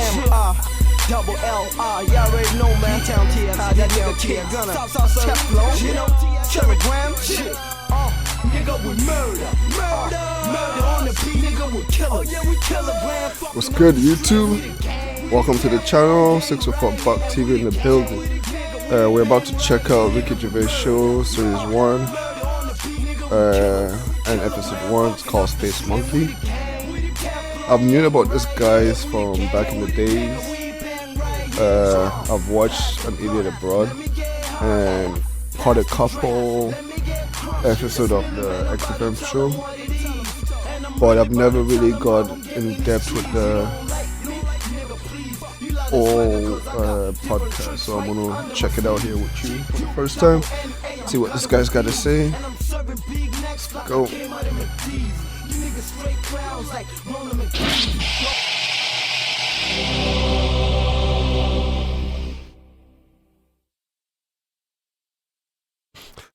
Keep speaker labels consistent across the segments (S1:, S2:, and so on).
S1: M-I-double-L-I. Y'all already know, man. Town TS, that nigga Kid Gunner, Teflon, you know, Telegram, shit. Nigga with murder on the beat, nigga with killers. Oh yeah, we kilogram.
S2: What's good, YouTube? Welcome to the channel. 604 Buck TV in the building. We're about to check out Ricky Gervais show series 1 and episode 1. It's called Space Monkey. I've known about this guys from back in the days. I've watched an Idiotaboard and caught a couple episode of the XFM show, but I've never really got in depth with the whole podcast, so I'm gonna check it out here with you for the first time, see what this guy's got to say. Let's go.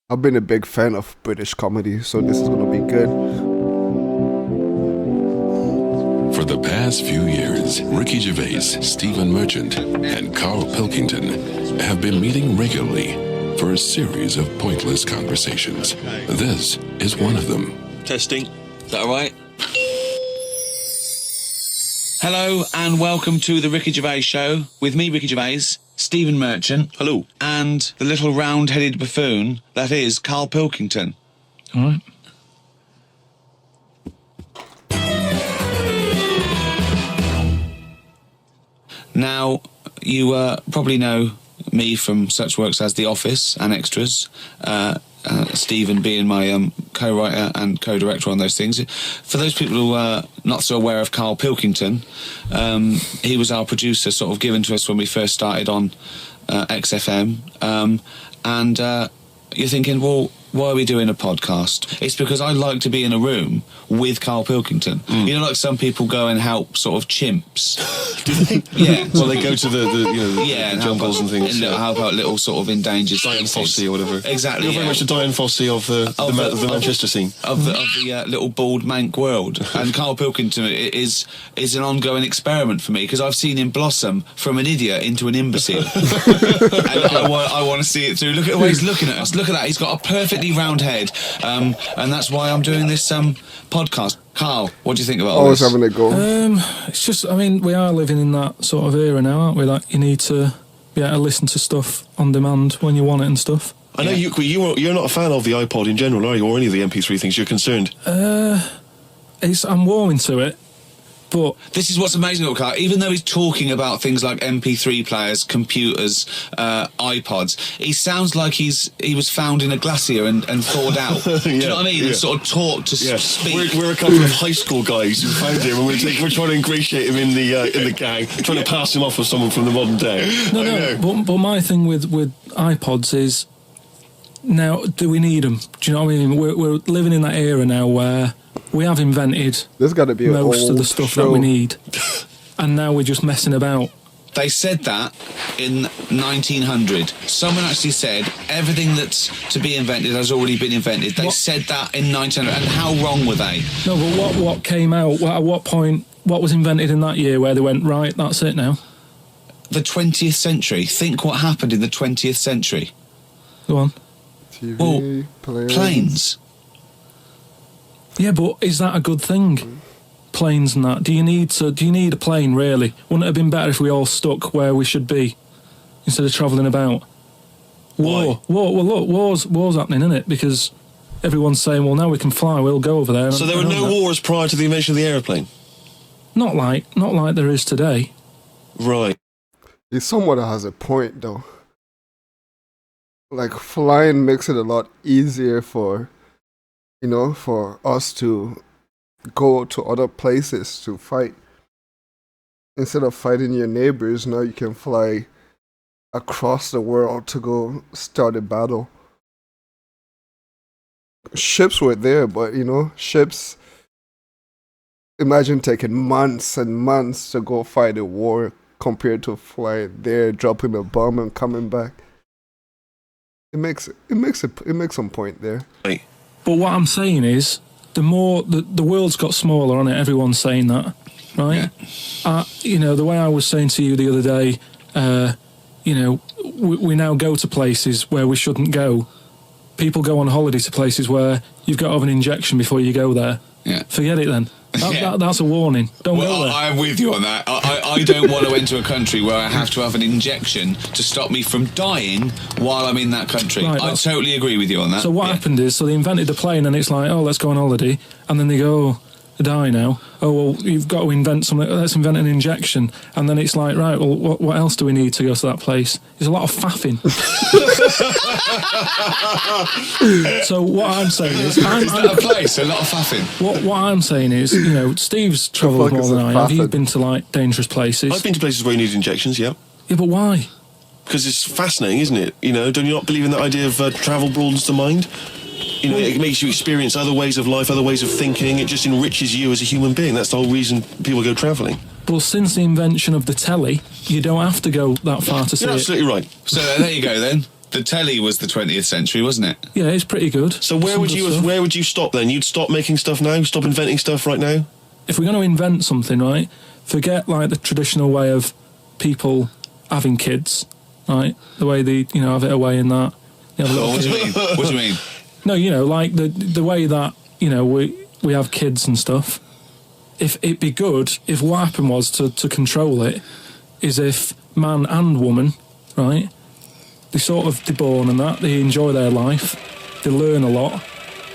S2: I've been a big fan of British comedy, so this is gonna be good.
S3: For the past few years, Ricky Gervais, Stephen Merchant, and karlpilkington have been meeting regularly for a series of pointless conversations. This is one of them.
S4: Testing. Is that all right? Hello and welcome to the Ricky Gervais Show with me, Ricky Gervais, Stephen Merchant.
S3: Hello.
S4: And the little round-headed buffoon that is karlpilkington.
S5: All right.
S4: Now, you probably know me from such works as The Office and Extras, Stephen being my co-writer and co-director on those things. For those people who are not so aware of karlpilkington, he was our producer, sort of given to us when we first started on XFM, and you're thinking, well, why are we doing a podcast? It's because I like to be in a room with karlpilkington. You know, like some people go and help sort of chimps.
S3: Do they?
S4: Yeah.
S3: Well, they go to the
S4: and
S3: jungles and things.
S4: Help out little sort of endangered
S3: Diane
S4: species.
S3: Fossey or whatever.
S4: Exactly.
S3: You're very much a Diane Fossey of the Manchester scene.
S4: Of the little bald mank world. And karlpilkington is an ongoing experiment for me, because I've seen him blossom from an idiot into an imbecile. And I want to see it through. Look at the way he's looking at us. Look at that. He's got a perfectly round head. And that's why I'm doing this podcast. Carl, what do you think about all this?
S2: Always having a go.
S5: It's just, I mean, we are living in that sort of era now, aren't we? Like, you need to be able to listen to stuff on demand when you want it and stuff.
S3: I know you're not a fan of the iPod in general, are you? Or any of the MP3 things? You're concerned?
S5: I'm warming to it. But
S4: this is what's amazing about Carl. Even though he's talking about things like MP3 players, computers, iPods, he sounds like he was found in a glacier and thawed out. Do you know what I mean?
S3: Yeah.
S4: And sort of taught to speak.
S3: We're a couple of high school guys who found him, and we're trying to ingratiate him in the gang, trying to pass him off as someone from the modern day.
S5: But my thing with iPods is, now, do we need them? Do you know what I mean? We're living in that era now where we have invented
S2: There's got to be
S5: most of the stuff that we need, and now we're just messing about.
S4: They said that in 1900. Someone actually said everything that's to be invented has already been invented. They said that in 1900, and how wrong were they?
S5: No, but what came out? At what point? What was invented in that year where they went, right, that's it now?
S4: The 20th century. Think what happened in the 20th century.
S5: Go on.
S2: TV,
S4: Planes.
S5: Yeah, but is that a good thing? Planes and that. Do you need a plane, really? Wouldn't it have been better if we all stuck where we should be instead of travelling about? War. Well, look, war's happening, isn't it? Because everyone's saying, well, now we can fly, we'll go over there.
S3: So there were no wars prior to the invention of the aeroplane?
S5: Not like there is today.
S3: Right.
S2: He somewhat has a point, though. Like, flying makes it a lot easier for us to go to other places to fight. Instead of fighting your neighbors, now you can fly across the world to go start a battle. Ships were there, but ships, imagine taking months and months to go fight a war compared to flying there, dropping a bomb and coming back. It makes some point there.
S3: Right.
S5: But what I'm saying is, the world's got smaller on it. Everyone's saying that. right? The way I was saying to you the other day, we now go to places where we shouldn't go. People go on holiday to places where you've got to have an injection before you go there.
S4: Yeah.
S5: Forget it then. That's a warning. Don't go there.
S4: I'm with you on that. I don't want to enter a country where I have to have an injection to stop me from dying while I'm in that country.
S5: Right,
S4: I totally agree with you on that.
S5: So what happened is, they invented the plane, and it's like, oh, let's go on holiday, and then they go, oh, I die now. Oh, well, you've got to invent something. Let's invent an injection. And then it's like, right, well, what else do we need to go to that place? There's a lot of faffing. So what I'm saying is...
S4: Is that a place? A lot of faffing?
S5: What I'm saying is, Steve's travelled more than I have. You've been to, like, dangerous places.
S6: I've been to places where you need injections, yeah.
S5: Yeah, but why?
S6: Because it's fascinating, isn't it? Don't you not believe in that idea of travel broadens the mind? It makes you experience other ways of life, other ways of thinking. It just enriches you as a human being. That's the whole reason people go travelling.
S5: Well, since the invention of the telly, you don't have to go that far to see it.
S6: You're absolutely right.
S4: So there you go then. The telly was the 20th century, wasn't it?
S5: Yeah, it's pretty good.
S6: So where would you stop then? You'd stop making stuff now? Stop inventing stuff right now?
S5: If we're going to invent something, right, forget, like, the traditional way of people having kids, right? The way they, have it away in that.
S4: What do you mean? What do you mean?
S5: No, like the way that, we have kids and stuff. If it'd be good if what happened was to control it is if man and woman, right, they're born and that, they enjoy their life, they learn a lot,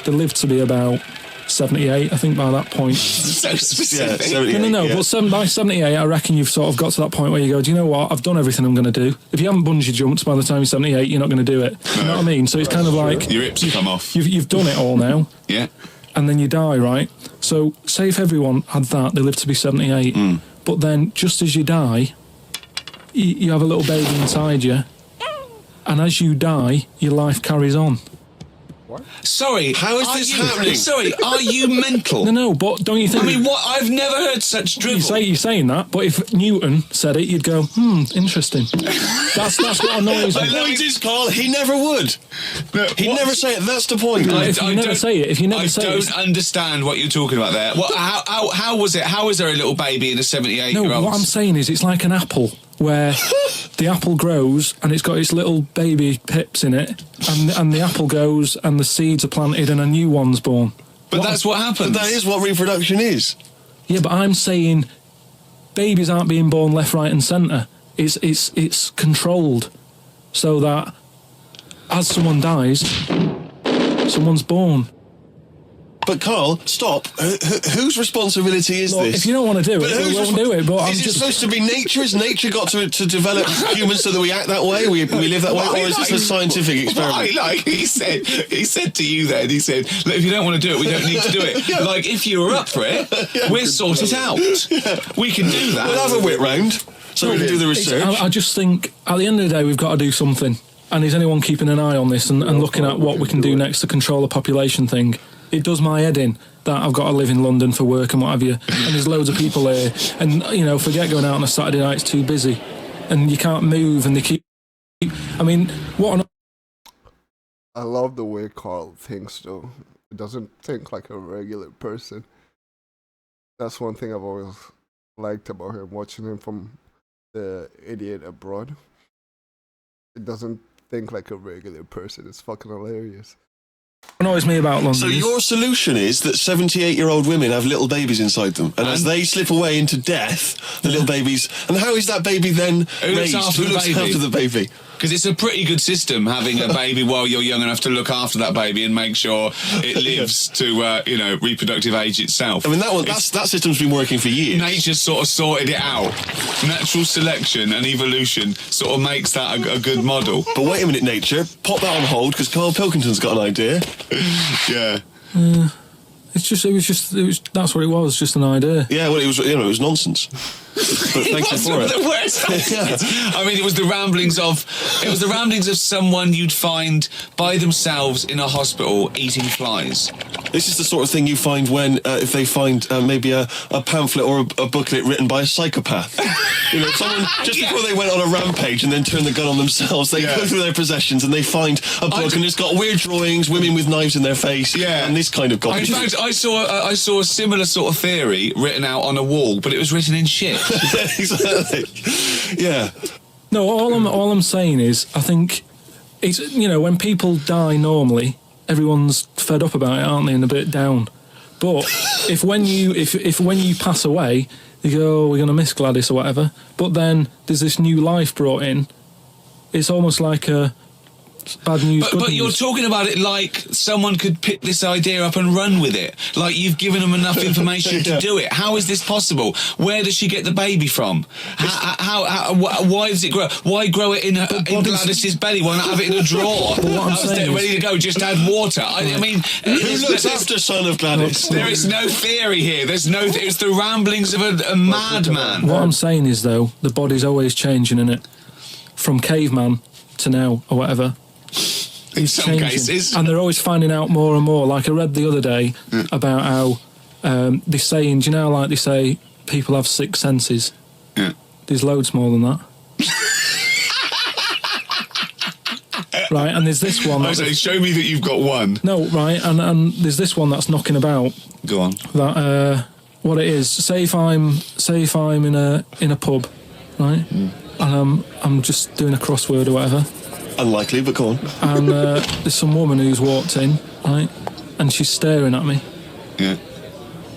S5: they live to be about 78, I think, by that point.
S4: So specific.
S6: Yeah,
S5: No, but by 78, I reckon you've sort of got to that point where you go, do you know what, I've done everything I'm going to do. If you haven't bungee jumped by the time you're 78, you're not going to do it. You know what I mean? So it's kind of like...
S4: Your hips come off.
S5: You've done it all now.
S4: Yeah.
S5: And then you die, right? So say if everyone had that, they live to be 78, but then just as you die, you have a little baby inside you, and as you die, your life carries on.
S2: What?
S4: Sorry,
S6: how is this happening?
S4: Sorry, are you mental?
S5: No, but don't you think...
S4: I mean, what? I've never heard such drivel.
S5: You're saying that, but if Newton said it, you'd go, interesting. That's what annoys me.
S6: The point is, Carl, he never would.
S4: No,
S6: He'd never say it. That's the point.
S5: If you never say it,
S4: I don't understand what you're talking about there. How was it? How is there a little baby in a 78-year-old?
S5: No, what I'm saying is it's like an apple, where the apple grows and it's got its little baby pips in it, and the apple goes and the seeds are planted and a new one's born.
S4: But that's what happens.
S6: But that is what reproduction is.
S5: Yeah, but I'm saying babies aren't being born left, right and centre. It's controlled so that as someone dies, someone's born.
S6: But Carl, stop. Whose responsibility is this?
S5: If you don't want to do it, we won't do it. But
S6: is it supposed to be nature? Has nature got to develop humans so that we act that way? We live that way? Or is this a scientific experiment?
S4: He said to you then, he said, look, if you don't want to do it, we don't need to do it.
S6: Yeah.
S4: Like, if you were up for it, we'll sort it out. Yeah. We can do that.
S6: We'll have a whip round so we can do the research.
S5: I just think, at the end of the day, we've got to do something. And is anyone keeping an eye on this and looking at what we can do next to control the population thing? It does my head in that I've got to live in London for work and what have you, and there's loads of people here, and forget going out on a Saturday night, it's too busy, and you can't move, and they keep... I mean, what an...
S2: I love the way Carl thinks, though. He doesn't think like a regular person. That's one thing I've always liked about him, watching him from the Idiot Abroad. It doesn't think like a regular person. It's fucking hilarious.
S5: What annoys me about London.
S6: So your solution is that 78-year-old women have little babies inside them, and as they slip away into death, the little babies... And how is that baby then raised? Who looks after the baby?
S4: Because it's a pretty good system, having a baby while you're young enough to look after that baby and make sure it lives to, reproductive age itself.
S6: I mean, that system's been working for years.
S4: Nature's sort of sorted it out. Natural selection and evolution sort of makes that a good model.
S6: But wait a minute, nature. Pop that on hold, because Karl Pilkington's got an idea.
S4: Yeah.
S5: It was just that's what it was, just an idea.
S6: Yeah, well, it was nonsense. But thank you for
S4: one
S6: it.
S4: of the worst ideas. I mean, it was the ramblings of someone you'd find by themselves in a hospital eating flies.
S6: This is the sort of thing you find when, if they find maybe a pamphlet or a booklet written by a psychopath. You know, someone, just before they went on a rampage and then turned the gun on themselves, they go through their possessions and they find a book and it's got weird drawings, women with knives in their face, and this kind of garbage.
S4: In fact, I saw a similar sort of theory written out on a wall, but it was written in shit.
S6: Exactly. Yeah.
S5: No, all I'm saying is, I think it's, you know, when people die normally, everyone's fed up about it, aren't they, and a bit down. But if when you pass away, you go, oh, we're going to miss Gladys or whatever, but then there's this new life brought in, it's almost like a bad news, good
S4: but
S5: news.
S4: you're talking about it like someone could pick this idea up and run with it. Like you've given them enough information to do it. How is this possible? Where does she get the baby from? Why does it grow? Why grow it in Gladys's belly? Why not have it in a drawer?
S5: But what I'm saying
S4: ready to go, just add water. I mean...
S6: Who looks after son of Gladys?
S4: There is no theory here. There's no... It's the ramblings of a madman.
S5: What I'm saying is, though, the body's always changing, innit? From caveman to now, or whatever.
S4: In some
S5: changing.
S4: cases.
S5: And they're always finding out more and more. Like I read the other day about how they're saying, do you know, like they say people have 6 senses?
S4: Yeah.
S5: There's loads more than that. Right, and there's this one.
S4: I say, show me that you've got one.
S5: No, right, and there's this one that's knocking about.
S4: Go on.
S5: That what it is. Say if I'm in a pub, right, and I'm just doing a crossword or whatever.
S6: Unlikely, but go on.
S5: And there's some woman who's walked in, right, and she's staring at me.
S4: Yeah.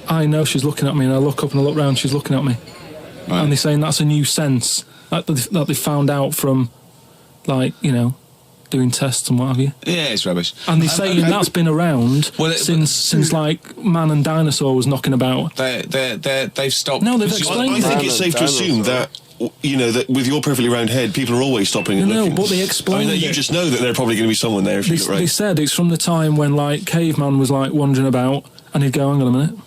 S5: I know she's looking at me, and I look up and I look round, she's looking at me. Right. And they're saying that's a new sense that they found out from, like, you know, doing tests and what have you.
S4: Yeah, it's rubbish.
S5: And they're saying that's been around since like man and dinosaur was knocking about.
S4: They've stopped.
S5: No, they've explained it.
S6: I think it's safe to assume that, you know, that with your perfectly round head, people are always stopping and looking.
S5: No, but they explained
S6: you just know that there's probably going to be someone there if you get it right.
S5: They said it's from the time when, like, caveman was, like, wandering about, and he'd go, hang on a minute,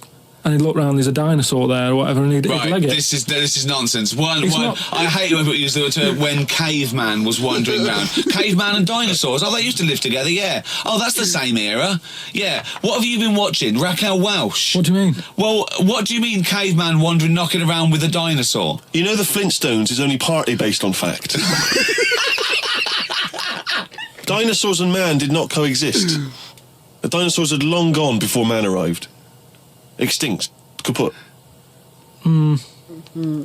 S5: and he'd look round, there's a dinosaur there or whatever, and he'd leg it.
S4: This is nonsense. I hate when people use the term when caveman was wandering around. Caveman and dinosaurs, they used to live together, yeah. Oh, that's the same era. Yeah. What have you been watching? Raquel Welch?
S5: What do you mean?
S4: Well, what do you mean caveman wandering, knocking around with a dinosaur?
S6: You know the Flintstones is only partly based on fact. Dinosaurs and man did not coexist. The dinosaurs had long gone before man arrived. Extinct. Kaput. You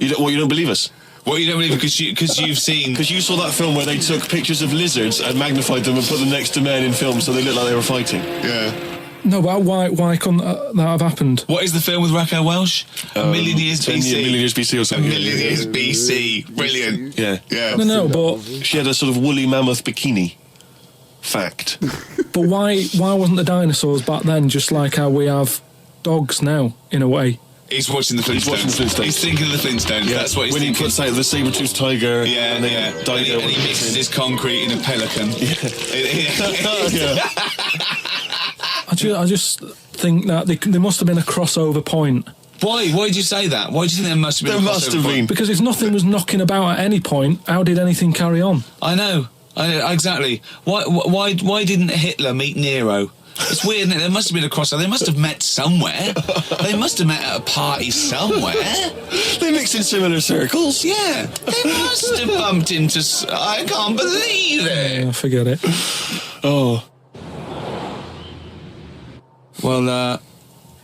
S6: don't believe us?
S4: What, you don't believe because you've seen...
S6: Because you saw that film where they took pictures of lizards and magnified them and put them next to men in films so they looked like they were fighting.
S4: Yeah.
S5: No, but why couldn't that have happened?
S4: What is the film with Raquel Welch? A million years BC.
S6: A million years BC or something.
S4: A million years BC. Brilliant.
S6: Yeah.
S5: No, but...
S6: She had a sort of woolly mammoth bikini. Fact.
S5: But why wasn't the dinosaurs back then just like how we have dogs now, in a way?
S4: He's watching the Flintstones. He's thinking of the Flintstones. Yeah. That's what he's thinking.
S6: When he puts out the saber-toothed tiger.
S4: Yeah, and he mixes his concrete in a pelican.
S5: I just think that there must have been a crossover point.
S4: Why? Why did you say that? Why do you think there must have been a crossover point?
S5: Because if nothing was knocking about at any point, how did anything carry on?
S4: I know. Exactly. Why didn't Hitler meet Nero? It's weird, isn't it? There must have been a crossover. They must have met somewhere. They must have met at a party somewhere.
S6: They mixed in similar circles.
S4: Yeah. They must have bumped into... I can't believe it.
S5: Yeah, forget it.
S6: Oh.
S4: Well,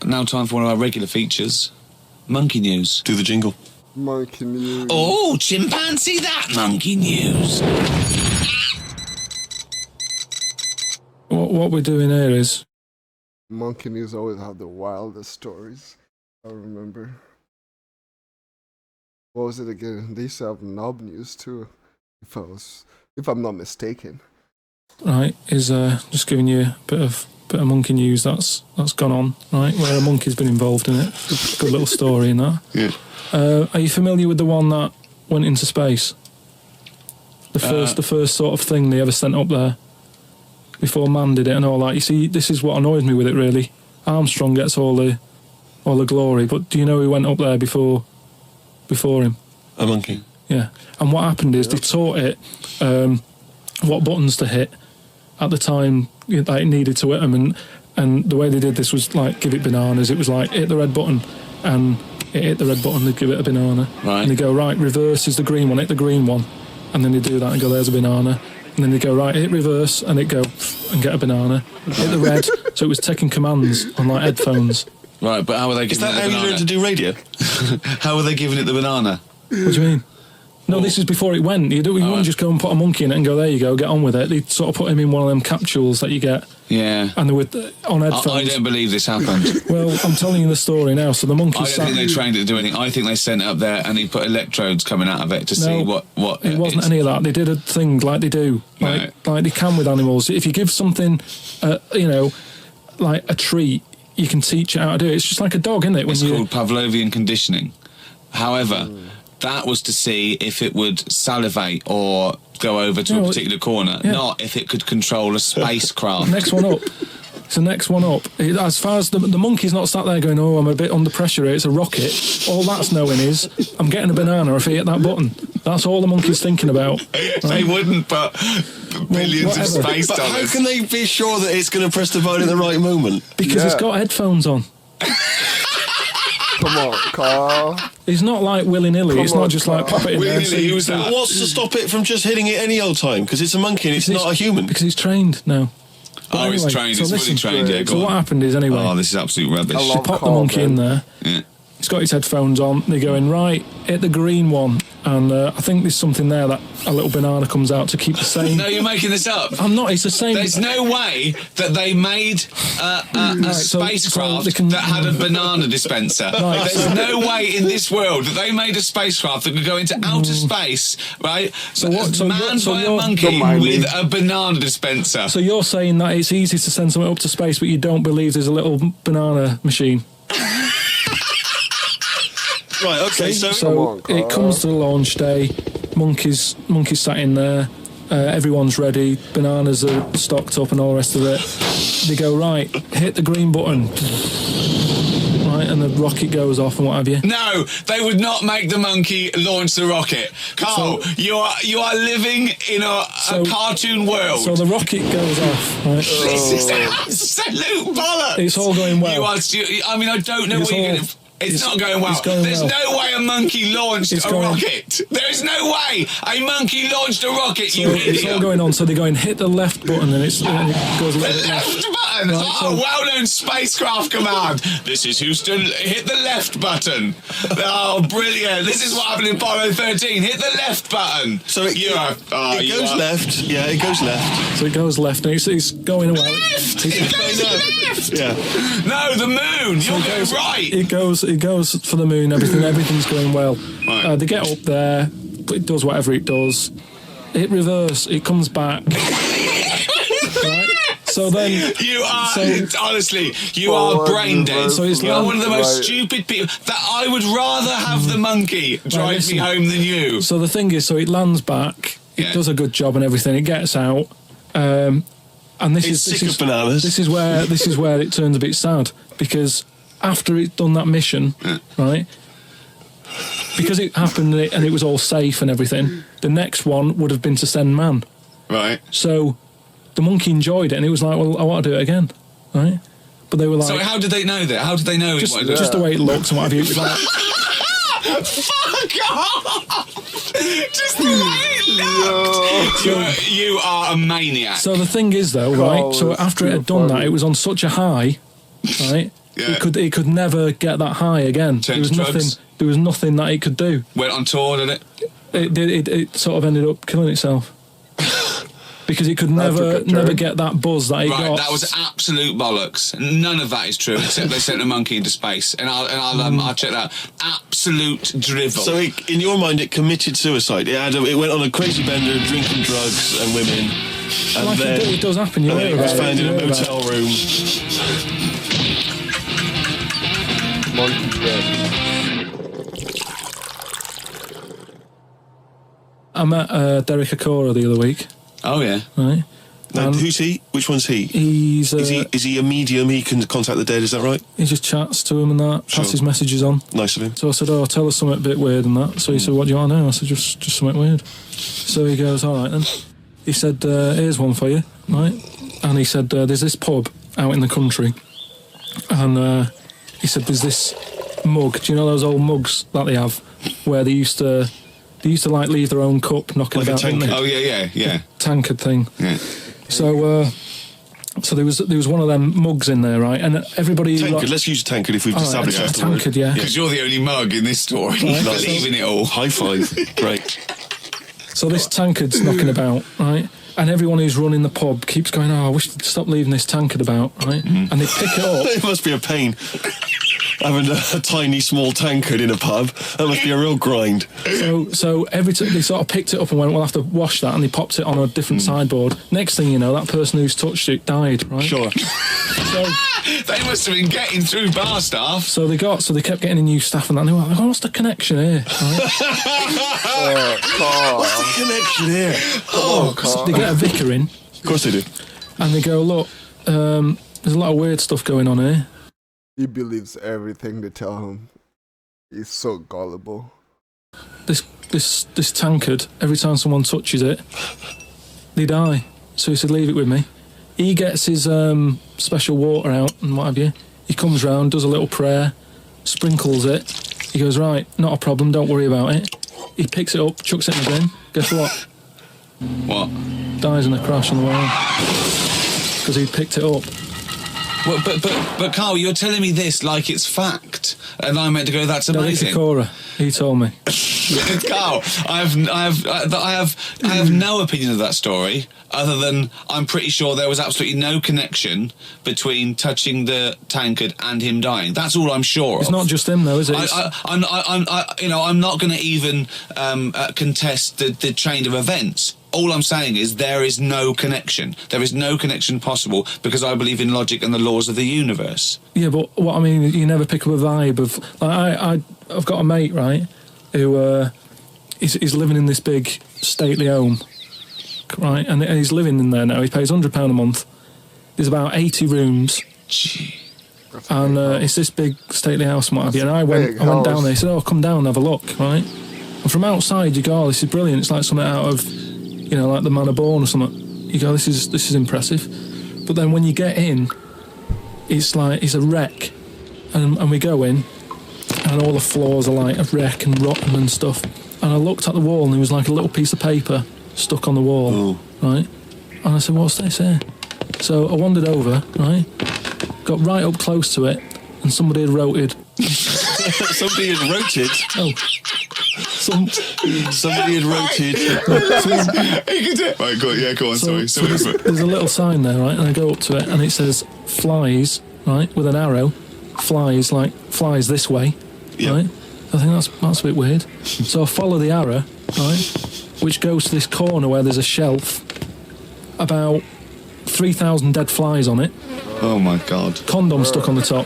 S4: now time for one of our regular features. Monkey News.
S6: Do the jingle.
S2: Monkey News.
S4: Oh, chimpanzee that Monkey News.
S5: What we're doing here is...
S2: Monkey News always have the wildest stories. I remember. What was it again? They used to have Knob News too, if I'm not mistaken.
S5: Right, is just giving you a bit of monkey news that's gone on, right, where a monkey's been involved in it. Good little story in that.
S6: Yeah.
S5: Are you familiar with the one that went into space? The first sort of thing they ever sent up there before man did it and all that. You see, this is what annoys me with it really. Armstrong gets all the glory, but do you know who went up there before before him.
S6: A monkey.
S5: Yeah. And what happened is they taught it what buttons to hit at the time that it needed to hit them. And the way they did this was like give it bananas. It was like hit the red button, and it hit the red button, they'd give it a banana.
S4: Right.
S5: And they go, right, reverse is the green one, hit the green one. And then they do that and go, there's a banana. And then they go, right, hit reverse, and it go and get a banana. Hit the red. So it was taking commands on like headphones.
S4: Right, but how were they
S6: Is
S4: giving
S6: that
S4: it the
S6: how you
S4: banana?
S6: learned to do radio?
S4: How were they giving it the banana?
S5: What do you mean? No, this is before it went. You wouldn't just go and put a monkey in it and go, there you go, get on with it. They'd sort of put him in one of them capsules that you get.
S4: Yeah.
S5: And they were on headphones.
S4: I don't believe this happened.
S5: Well, I'm telling you the story now. So the monkey
S4: I don't think they trained it to do anything. I think they sent it up there and he put electrodes coming out of it to see what.
S5: It wasn't any of that. They did a thing like they do, like they can with animals. If you give something, like a treat, you can teach it how to do it. It's just like a dog, isn't it?
S4: It's called Pavlovian conditioning. However, that was to see if it would salivate or go over to a particular corner, not if it could control a spacecraft.
S5: Next one up. It's the next one up. As far as the monkey's not sat there going, oh, I'm a bit under pressure here, it's a rocket. All that's knowing is, I'm getting a banana if I hit that button. That's all the monkey's thinking about. Right?
S4: They wouldn't put billions of space
S6: But
S4: dollars.
S6: how can they be sure that it's going to press the button at the right moment?
S5: Because it's got headphones on.
S2: Come on, Carl.
S5: It's not like willy-nilly. It's not just like pop it in there and see.
S4: Who's that?
S6: What's to stop it from just hitting it any old time? Because it's a monkey and it's not a human.
S5: Because he's trained now.
S4: Oh, it's trained. It's fully trained. Yeah,
S5: So
S4: go
S5: what
S4: on.
S5: happened is, anyway,
S4: Oh, this is absolute rubbish.
S5: they pop the monkey in there.
S4: Yeah.
S5: He's got his headphones on. They're going, right, hit the green one. And I think there's something there that a little banana comes out to keep the same.
S4: No, you're making this up.
S5: I'm not. It's the same.
S4: There's no way that they made a spacecraft that had a banana dispenser.
S5: Right,
S4: There's no way in this world that they made a spacecraft that could go into outer space, right?
S5: So what- so
S4: manned
S5: you're- so
S4: by a
S5: you're-
S4: monkey
S2: Don't mind me.
S4: with a banana dispenser.
S5: So you're saying that it's easy to send something up to space, but you don't believe there's a little banana machine?
S6: Right, okay,
S5: So
S2: on, Carl.
S5: it comes to the launch day. Monkeys sat in there. Everyone's ready. Bananas are stocked up and all the rest of it. They go, right, hit the green button. Right, and the rocket goes off and what have you.
S4: No, they would not make the monkey launch the rocket. Carl, you are living in a cartoon world.
S5: So the rocket goes off, right?
S4: This is absolute bollocks.
S5: It's all going well.
S4: I don't know
S5: It's
S4: what you're
S5: all-
S4: going to... It's not going well.
S5: it's going
S4: There's
S5: well.
S4: no way a monkey launched
S5: It's
S4: a
S5: going-
S4: rocket. There is no way a monkey launched a rocket,
S5: So
S4: you
S5: it's all
S4: idiot.
S5: going on. So they go and hit the left button, and it goes a
S4: The
S5: little bit left.
S4: left button.
S5: Right, so-
S4: Well-known spacecraft command. This is Houston. Hit the left button. Oh, brilliant. This is what happened in Apollo 13. Hit the left button.
S6: So it goes left. Yeah, it goes left.
S5: So it goes left, and it's going away.
S4: Left. It goes left.
S6: Yeah.
S4: No, the moon. You're going right.
S5: It goes for the moon. Everything's going well.
S4: Right.
S5: They get up there. It does whatever it does. Hit reverse. It comes back. Right. So then
S4: You are, honestly, you
S2: Forward,
S4: are brain dead.
S2: reverse,
S5: So it's
S4: You're
S5: like-
S4: one of the most
S2: right.
S4: stupid people that I would rather have the monkey drive
S5: listen.
S4: me home than you.
S5: So the thing is, so it lands back.
S4: Yeah.
S5: It does a good job and everything. It gets out. And
S6: It's sick of bananas.
S5: This is where it turns a bit sad, because after it's done that mission, right? Because it happened and it was all safe and everything, the next one would have been to send man.
S4: Right.
S5: So the monkey enjoyed it, and it was like, well, I want to do it again, right? But they were like,
S4: So how did they know that? How did they know
S5: just,
S4: it wanted to
S5: just the way it looked and what have you. It was like,
S4: Fuck off! Just the way it looked. You are a maniac.
S5: so the thing is, though, right? So after it had done that, it was on such a high, right?
S4: Yeah.
S5: It could never get that high again.
S4: Turned to drugs.
S5: There was nothing that it could do.
S4: Went on tour, did it?
S5: It sort of ended up killing itself. Because it could never get that buzz that it
S4: Right,
S5: got.
S4: that was absolute bollocks. None of that is true, except they sent a monkey into space, and I'll check that. Absolute drivel.
S6: So in your mind, it committed suicide. It went on a crazy bender, drinking drugs and women, and
S5: like
S6: then
S5: it does happen. You
S6: and
S5: hear
S6: then it was
S5: about
S6: found
S5: it,
S6: in
S5: you
S6: a
S5: hear about
S6: motel room.
S2: Monkey dead.
S5: I met Derek Acora the other week,
S4: oh yeah.
S5: right?
S6: Now, who's he? Which one's he?
S5: He's
S6: Is he a medium? He can contact the dead, is that right?
S5: he just chats to him and that,
S6: Sure.
S5: passes messages on.
S6: Nice of him.
S5: So I said, tell us something a bit weird and that. So he said, what do you want to know? I said, just something weird. So he goes, all right then. He said, here's one for you, right? And he said, there's this pub out in the country. And he said, there's this mug. Do you know those old mugs that they have? Where they used to like leave their own cup knocking
S6: Like a
S5: about, didn't they?
S4: Oh yeah.
S5: Tankard thing.
S4: Yeah.
S5: So there was one of them mugs in there, right? And everybody...
S6: Tankard, let's use a tankard if we've established
S5: a
S6: that.
S5: tankard, yeah.
S4: Because you're the only mug in this story.
S5: Right.
S4: Believing it all.
S6: High five. Great.
S5: So this tankard's knocking about, right? And everyone who's running the pub keeps going, I wish they'd stop leaving this tankard about, right? And they pick it up.
S6: It must be a pain. Having a tiny, small tankard in a pub, that must be a real grind.
S5: So every time they sort of picked it up and went, we'll have to wash that, and they popped it on a different sideboard. Next thing you know, that person who's touched it died, right?
S6: Sure.
S5: So
S4: They must have been getting through bar staff.
S5: they kept getting new staff and that, and they were like, what's the connection here? Right?
S6: What's the connection here?
S5: So they get a vicar in,
S6: Of course they do.
S5: and they go, look, there's a lot of weird stuff going on here.
S2: He believes everything they tell him. He's so gullible.
S5: This tankard, every time someone touches it, they die. So he said, leave it with me. He gets his special water out and what have you. He comes round, does a little prayer, sprinkles it. He goes, right, not a problem, don't worry about it. He picks it up, chucks it in the bin. Guess what?
S4: What?
S5: Dies in a crash on the way home. Because he picked it up.
S4: Well, but Carl, you're telling me this like it's fact, and I'm meant to go, that's amazing.
S5: Cora, he told me.
S4: Carl, I have no opinion of that story other than I'm pretty sure there was absolutely no connection between touching the tankard and him dying. That's all I'm sure
S5: It's
S4: of.
S5: not just him though, is it?
S4: I'm not going to even contest the chain of events. All I'm saying is there is no connection. There is no connection possible because I believe in logic and the laws of the universe.
S5: Yeah, but what I mean, you never pick up a vibe of... Like, I've got a mate, right, who he's living in this big stately home, right, and he's living in there now. He pays £100 a month. There's about 80 rooms.
S4: Gee.
S5: And it's this big stately house and what have you. And I went down there. He said, come down and have a look, right? And from outside, you go, this is brilliant. It's like something out of... like the Man of Born or something. You go, this is impressive. But then when you get in, it's like it's a wreck, and we go in, and all the floors are like a wreck and rotten and stuff. And I looked at the wall, and there was like a little piece of paper stuck on the wall, right? And I said, what's this here? So I wandered over, right? Got right up close to it, and somebody had wrote
S6: Somebody had roted.
S5: Oh.
S6: Somebody had roted.
S4: Right, go on, sorry.
S5: There's a little sign there, right? And I go up to it, and it says flies, right, with an arrow. Flies this way,
S6: Yeah.
S5: right? I think that's a bit weird. So I follow the arrow, right, which goes to this corner where there's a shelf, about 3,000 dead flies on it.
S4: Oh my God.
S5: Condom stuck on the top.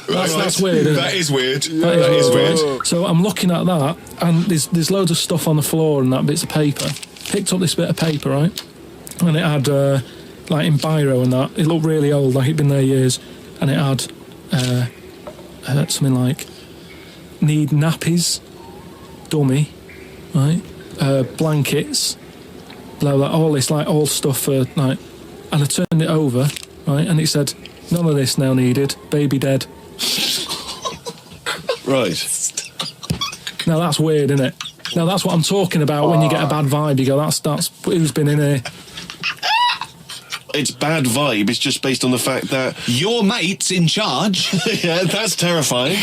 S5: That's weird, isn't
S4: That
S5: it?
S4: is weird.
S5: That is weird. So I'm looking at that, and there's loads of stuff on the floor and that bits of paper. Picked up this bit of paper, right, and it had like in biro and that. It looked really old, like it'd been there years, and it had something like need nappies, dummy, right, blankets, blah blah, all this like old stuff for like, and I turned it over, right, and it said none of this now needed, baby dead.
S6: Right.
S5: Now that's weird, isn't it? Now that's what I'm talking about when you get a bad vibe. You go, that's who's been in here.
S6: It's bad vibe. It's just based on the fact that
S4: Your mate's in charge.
S6: yeah, that's terrifying.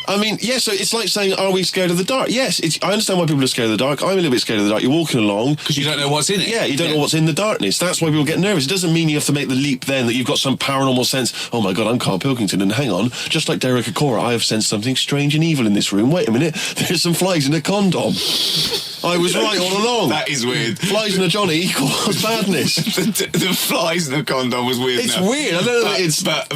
S6: I mean, yeah, so it's like saying, are we scared of the dark? Yes, I understand why people are scared of the dark. I'm a little bit scared of the dark. You're walking along.
S4: Because you don't know what's in it.
S6: Yeah, you don't know what's in the darkness. That's why people get nervous. It doesn't mean you have to make the leap then that you've got some paranormal sense. Oh my God, I'm Karl Pilkington, and hang on, just like Derek Acora, I have sensed something strange and evil in this room. Wait a minute, there's some flies in a condom. I was right all along.
S4: That is weird.
S6: Flies in a Johnny equals badness.
S4: the flies in the condom was weird.
S6: It's weird. I don't know.
S4: But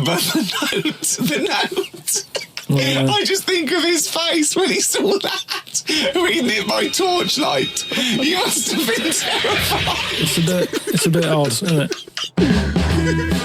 S4: the note.
S5: Yeah.
S4: I just think of his face when he saw that, reading it by torchlight. He must have been terrified.
S5: It's a bit odd, isn't it?